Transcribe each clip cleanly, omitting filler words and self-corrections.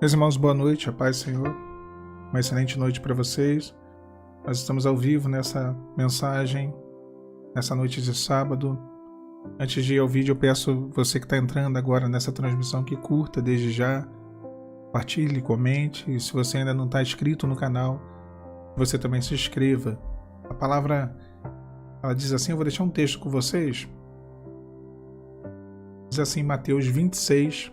Meus irmãos, boa noite, a paz do Senhor. Uma excelente noite para vocês. Nós estamos ao vivo nessa mensagem, nessa noite de sábado. Antes de ir ao vídeo, eu peço você que está entrando agora nessa transmissão que curta desde já, compartilhe, comente. E se você ainda não está inscrito no canal, você também se inscreva. A palavra, ela diz assim, eu vou deixar um texto com vocês. Diz assim em Mateus 26,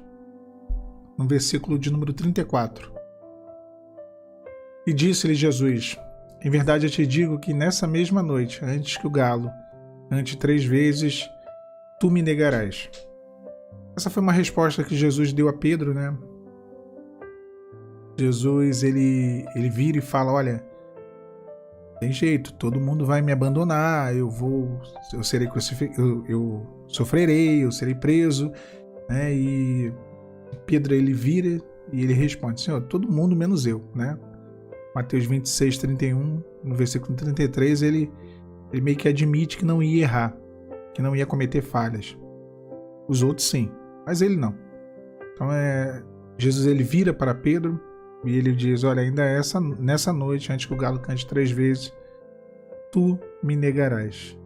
no versículo de número 34. E disse-lhe Jesus: em verdade eu te digo que nessa mesma noite, antes que o galo cante 3 vezes, tu me negarás. Essa foi uma resposta que Jesus deu a Pedro, né? Jesus, ele vira e fala: olha, tem jeito, todo mundo vai me abandonar, eu serei crucificado, eu sofrerei, eu serei preso, né? E Pedro, ele vira e ele responde: Senhor, todo mundo menos eu, né? Mateus 26, 31, no versículo 33, ele meio que admite que não ia errar, que não ia cometer falhas. Os outros sim, mas ele não. Então Jesus, ele vira para Pedro e ele diz: olha, ainda nessa noite, antes que o galo cante 3 vezes, tu me negarás.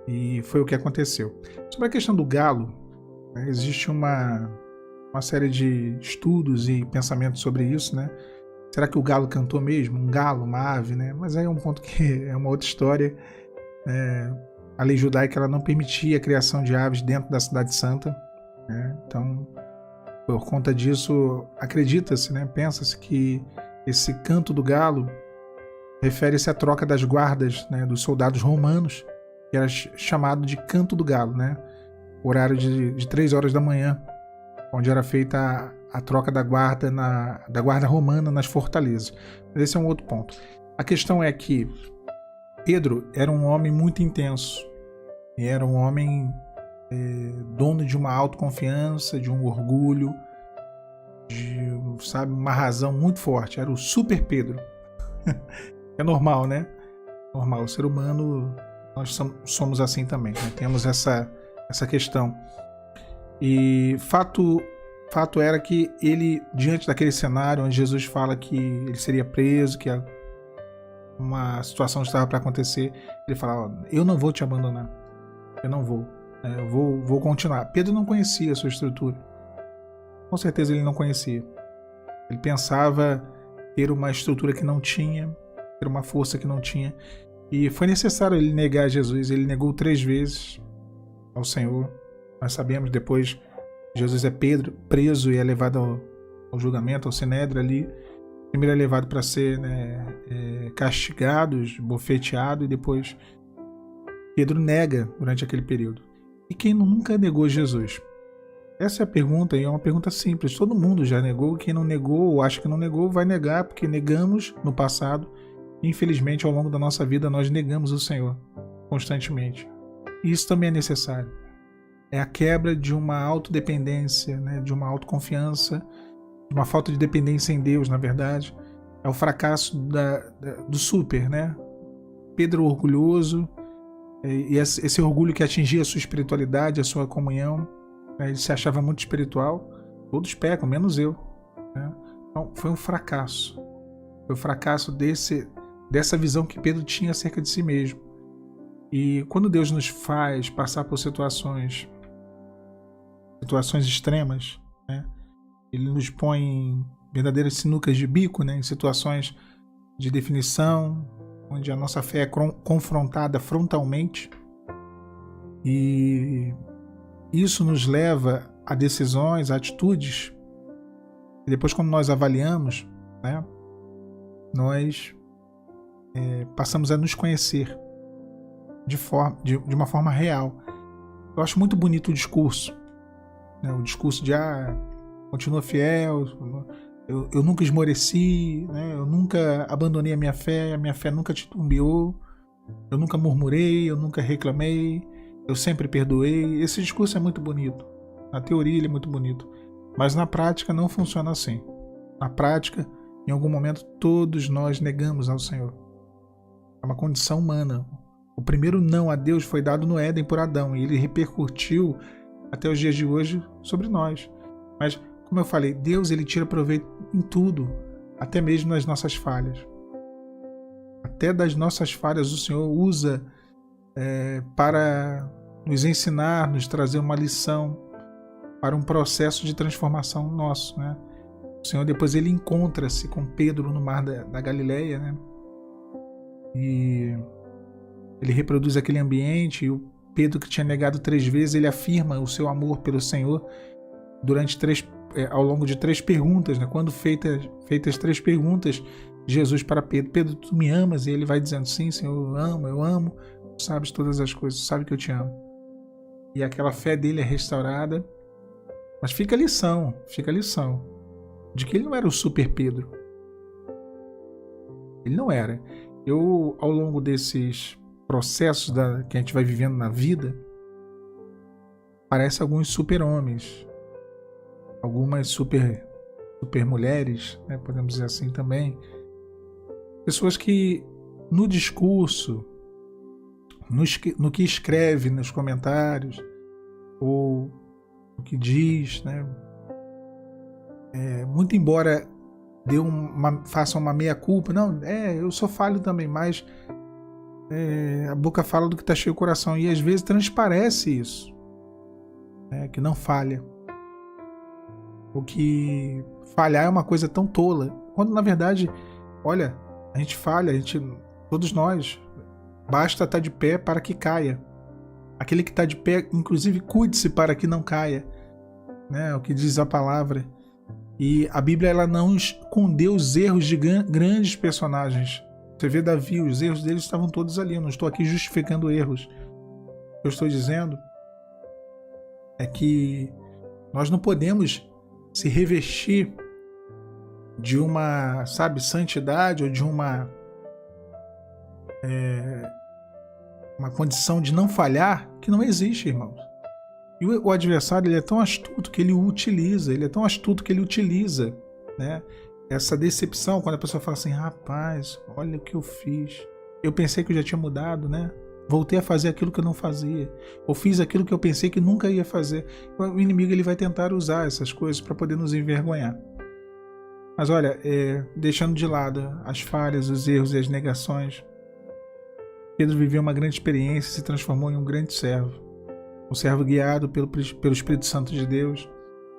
E foi o que aconteceu. Sobre a questão do galo, né, existe uma série de estudos e pensamentos sobre isso, né? Será que o galo cantou mesmo? Um galo, uma ave, né? Mas aí é um ponto que é uma outra história. A lei judaica, ela não permitia a criação de aves dentro da Cidade Santa, né? Então, por conta disso, acredita-se, né? Pensa-se que esse canto do galo refere-se à troca das guardas, né, dos soldados romanos, que era chamado de canto do galo, né? Horário de 3 horas da manhã, onde era feita a troca da guarda romana nas fortalezas. Mas esse é um outro ponto. A questão é que Pedro era um homem muito intenso. E era um homem dono de uma autoconfiança, de um orgulho, de, sabe, uma razão muito forte. Era o super Pedro. É normal, né? Normal. O ser humano, nós somos assim também, né? Temos essa questão. E fato era que ele, diante daquele cenário onde Jesus fala que ele seria preso, que uma situação estava para acontecer, ele fala: eu não vou te abandonar, eu não vou, eu vou continuar. Pedro não conhecia a sua estrutura, com certeza ele não conhecia. Ele pensava ter uma estrutura que não tinha, ter uma força que não tinha, e foi necessário ele negar Jesus. Ele negou 3 vezes ao Senhor. Nós sabemos, depois Jesus é preso e é levado ao julgamento, ao sinédrio ali. Primeiro é levado para ser, né, castigado, bofeteado, e depois Pedro nega durante aquele período. E quem nunca negou Jesus? Essa é a pergunta, e é uma pergunta simples. Todo mundo já negou. Quem não negou ou acha que não negou vai negar, porque negamos no passado. Infelizmente, ao longo da nossa vida, nós negamos o Senhor constantemente. E isso também é necessário. É a quebra de uma autodependência, né, de uma autoconfiança, de uma falta de dependência em Deus, na verdade. É o fracasso do super, né? Pedro orgulhoso, e esse orgulho que atingia a sua espiritualidade, a sua comunhão, né? Ele se achava muito espiritual. Todos pecam, menos eu, né? Então, foi um fracasso. Foi o fracasso dessa visão que Pedro tinha acerca de si mesmo. E quando Deus nos faz passar por situações extremas, né? Ele nos põe em verdadeiras sinucas de bico, né? Em situações de definição, onde a nossa fé é confrontada frontalmente, e isso nos leva a decisões, a atitudes, e depois, quando nós avaliamos, né, nós passamos a nos conhecer de uma forma real. Eu acho muito bonito o discurso, né? O discurso de continua fiel, eu nunca esmoreci, né? Eu nunca abandonei a minha fé nunca titubeou, eu nunca murmurei, eu nunca reclamei, eu sempre perdoei. Esse discurso é muito bonito, na teoria ele é muito bonito, mas na prática não funciona assim. Na prática, em algum momento, todos nós negamos ao Senhor. É uma condição humana. O primeiro não a Deus foi dado no Éden por Adão, e ele repercutiu até os dias de hoje sobre nós. Mas como eu falei, Deus ele tira proveito em tudo, até mesmo nas nossas falhas. Até das nossas falhas o Senhor usa para nos ensinar, nos trazer uma lição, para um processo de transformação nosso, né? O Senhor depois ele encontra-se com Pedro no mar da Galileia, né? E ele reproduz aquele ambiente, e o Pedro, que tinha negado 3 vezes, ele afirma o seu amor pelo Senhor durante ao longo de 3 perguntas, né? Quando feitas 3 perguntas, Jesus para Pedro: Pedro, tu me amas? E ele vai dizendo: sim, Senhor, eu amo, tu sabes todas as coisas, tu sabe que eu te amo. E aquela fé dele é restaurada. Mas fica a lição, de que ele não era o super Pedro. Ele não era. Ao longo desses processos que a gente vai vivendo na vida, parece alguns super-homens, algumas super mulheres, né, podemos dizer assim também. Pessoas que no discurso, no que escreve nos comentários, ou o que diz, né, muito embora faça uma meia-culpa, não, eu sou falho também, mas a boca fala do que está cheio o coração, e às vezes transparece isso, que não falha, o que falhar é uma coisa tão tola, quando na verdade, olha, a gente falha, todos nós, basta estar de pé para que caia. Aquele que está de pé, inclusive, cuide-se para que não caia, né? O que diz a palavra. E a Bíblia ela não escondeu os erros de grandes personagens. Você vê Davi, os erros dele estavam todos ali. Eu não estou aqui justificando erros. O que eu estou dizendo é que nós não podemos se revestir de uma, santidade, ou de uma condição de não falhar, que não existe, irmãos. E o adversário ele é tão astuto que ele utiliza, né? Essa decepção, quando a pessoa fala assim: rapaz, olha o que eu fiz, eu pensei que eu já tinha mudado, né? Voltei a fazer aquilo que eu não fazia, ou fiz aquilo que eu pensei que nunca ia fazer. O inimigo ele vai tentar usar essas coisas para poder nos envergonhar. Mas olha, deixando de lado as falhas, os erros e as negações, Pedro viveu uma grande experiência e se transformou em um grande servo. Um servo guiado pelo Espírito Santo de Deus,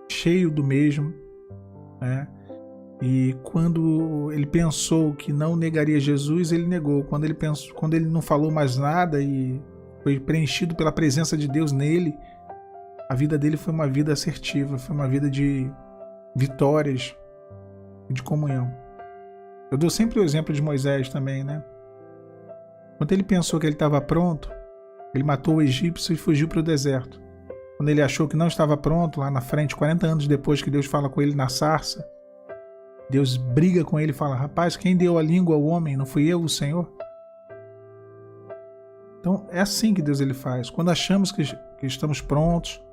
cheio do mesmo, né? E quando ele pensou que não negaria Jesus, ele negou. Quando ele não falou mais nada e foi preenchido pela presença de Deus nele, a vida dele foi uma vida assertiva, foi uma vida de vitórias e de comunhão. Eu dou sempre o exemplo de Moisés também, né? Quando ele pensou que ele estava pronto, ele matou o egípcio e fugiu para o deserto. Quando ele achou que não estava pronto, lá na frente, 40 anos depois que Deus fala com ele na sarça, Deus briga com ele e fala: rapaz, quem deu a língua ao homem? Não fui eu, o Senhor? Então é assim que Deus ele faz. Quando achamos que estamos prontos,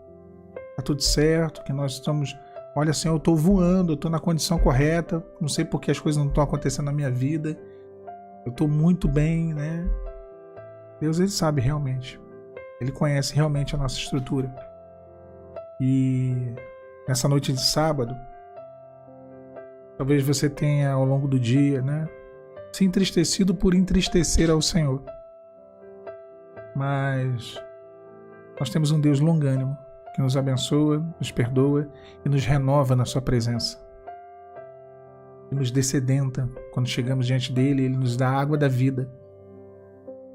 está tudo certo, que nós estamos... Olha, Senhor, eu estou voando, eu estou na condição correta, não sei porque as coisas não estão acontecendo na minha vida, eu estou muito bem, né? Deus ele sabe realmente. Ele conhece realmente a nossa estrutura. E nessa noite de sábado, talvez você tenha ao longo do dia, né, se entristecido por entristecer ao Senhor. Mas nós temos um Deus longânimo que nos abençoa, nos perdoa e nos renova na sua presença. E nos dessedenta quando chegamos diante dele, ele nos dá a água da vida,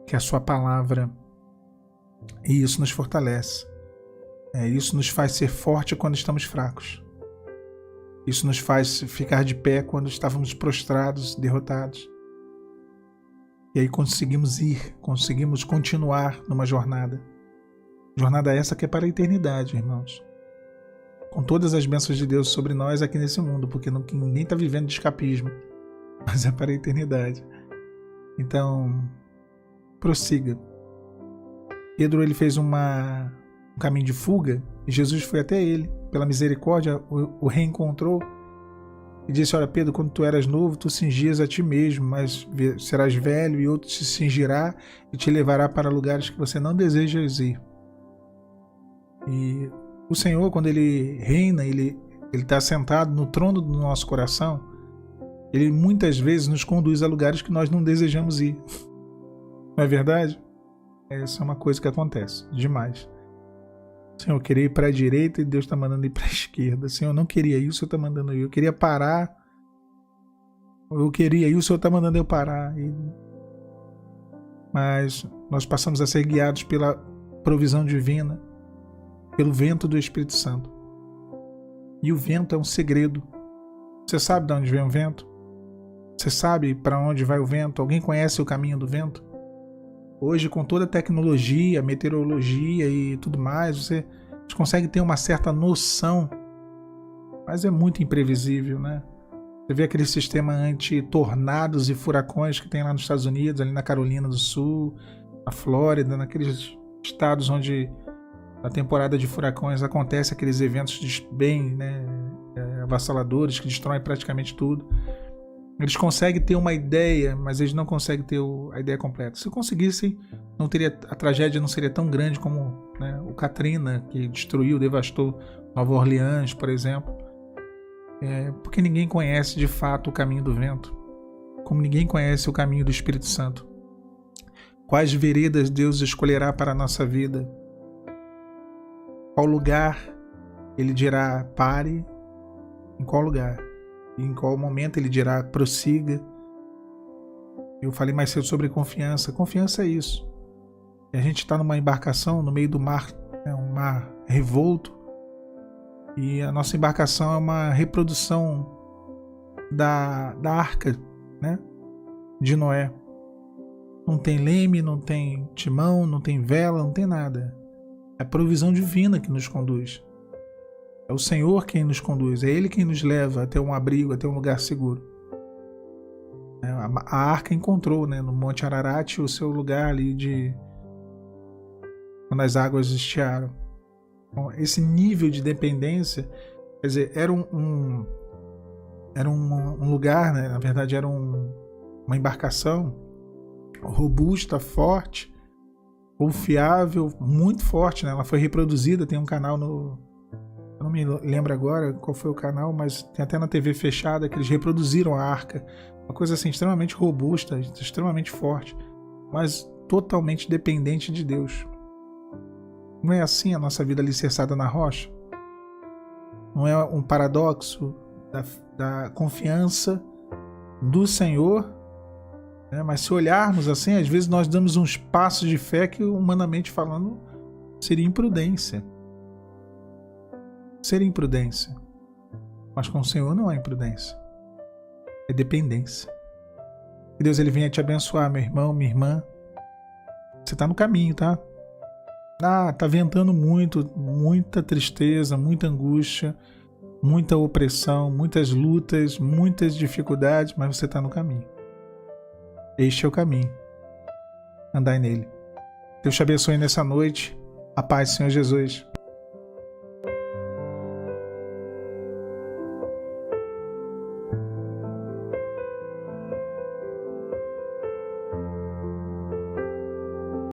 que é a sua palavra. E isso nos fortalece. Isso nos faz ser forte quando estamos fracos. Isso nos faz ficar de pé quando estávamos prostrados, derrotados. E aí conseguimos continuar numa jornada. Jornada essa que é para a eternidade, irmãos. Com todas as bênçãos de Deus sobre nós aqui nesse mundo, porque ninguém está vivendo de escapismo, mas é para a eternidade. Então, prossiga. Pedro ele fez um caminho de fuga e Jesus foi até ele. Pela misericórdia, o reencontrou e disse: olha, Pedro, quando tu eras novo, tu cingias a ti mesmo, mas serás velho e outro te cingirá e te levará para lugares que você não desejas ir. E o Senhor, quando ele reina, ele Ele está sentado no trono do nosso coração. Ele muitas vezes nos conduz a lugares que nós não desejamos ir. Não é verdade? Essa é uma coisa que acontece demais. Senhor, eu queria ir para a direita e Deus está mandando ir para a esquerda. Senhor, eu não queria ir, o Senhor está mandando ir. Eu queria parar. Eu queria ir, o Senhor está mandando eu parar. Mas nós passamos a ser guiados pela provisão divina, pelo vento do Espírito Santo. E o vento é um segredo. Você sabe de onde vem o vento? Você sabe para onde vai o vento? Alguém conhece o caminho do vento? Hoje, com toda a tecnologia, meteorologia e tudo mais, você consegue ter uma certa noção, mas é muito imprevisível, né? Você vê aquele sistema anti-tornados e furacões que tem lá nos Estados Unidos, ali na Carolina do Sul, na Flórida, naqueles estados onde na temporada de furacões acontece aqueles eventos bem, né, avassaladores que destroem praticamente tudo. Eles conseguem ter uma ideia, mas eles não conseguem ter a ideia completa. Se conseguissem, a tragédia não seria tão grande como, né, o Katrina, que destruiu, devastou Nova Orleans, por exemplo. Porque ninguém conhece de fato o caminho do vento, como ninguém conhece o caminho do Espírito Santo. Quais veredas Deus escolherá para a nossa vida? Qual lugar Ele dirá pare? Em qual lugar? E em qual momento Ele dirá prossiga? Eu falei mais cedo sobre confiança. Confiança é isso. A gente está numa embarcação no meio do mar, um mar revolto, e a nossa embarcação é uma reprodução da arca, né, de Noé. Não tem leme, não tem timão, não tem vela, não tem nada. É a provisão divina que nos conduz. É o Senhor quem nos conduz, é Ele quem nos leva até um abrigo, até um lugar seguro. A arca encontrou, né, no Monte Ararat o seu lugar ali quando as águas estiaram. Então, esse nível de dependência, quer dizer, era um lugar, né, na verdade era uma embarcação robusta, forte, confiável, muito forte, né? Ela foi reproduzida, tem um canal eu não me lembro agora qual foi o canal, mas tem até na TV fechada que eles reproduziram a arca. Uma coisa assim extremamente robusta, extremamente forte, mas totalmente dependente de Deus. Não é assim a nossa vida alicerçada na rocha? Não é um paradoxo da confiança do Senhor? Mas se olharmos assim, às vezes nós damos uns passos de fé que, humanamente falando, seria imprudência. Seria imprudência. Mas com o Senhor não é imprudência. É dependência. Que Deus ele venha te abençoar, meu irmão, minha irmã. Você está no caminho, tá? Tá ventando muito, muita tristeza, muita angústia, muita opressão, muitas lutas, muitas dificuldades, mas você está no caminho. Este é o caminho. Andai nele. Deus te abençoe nessa noite. A paz do Senhor Jesus.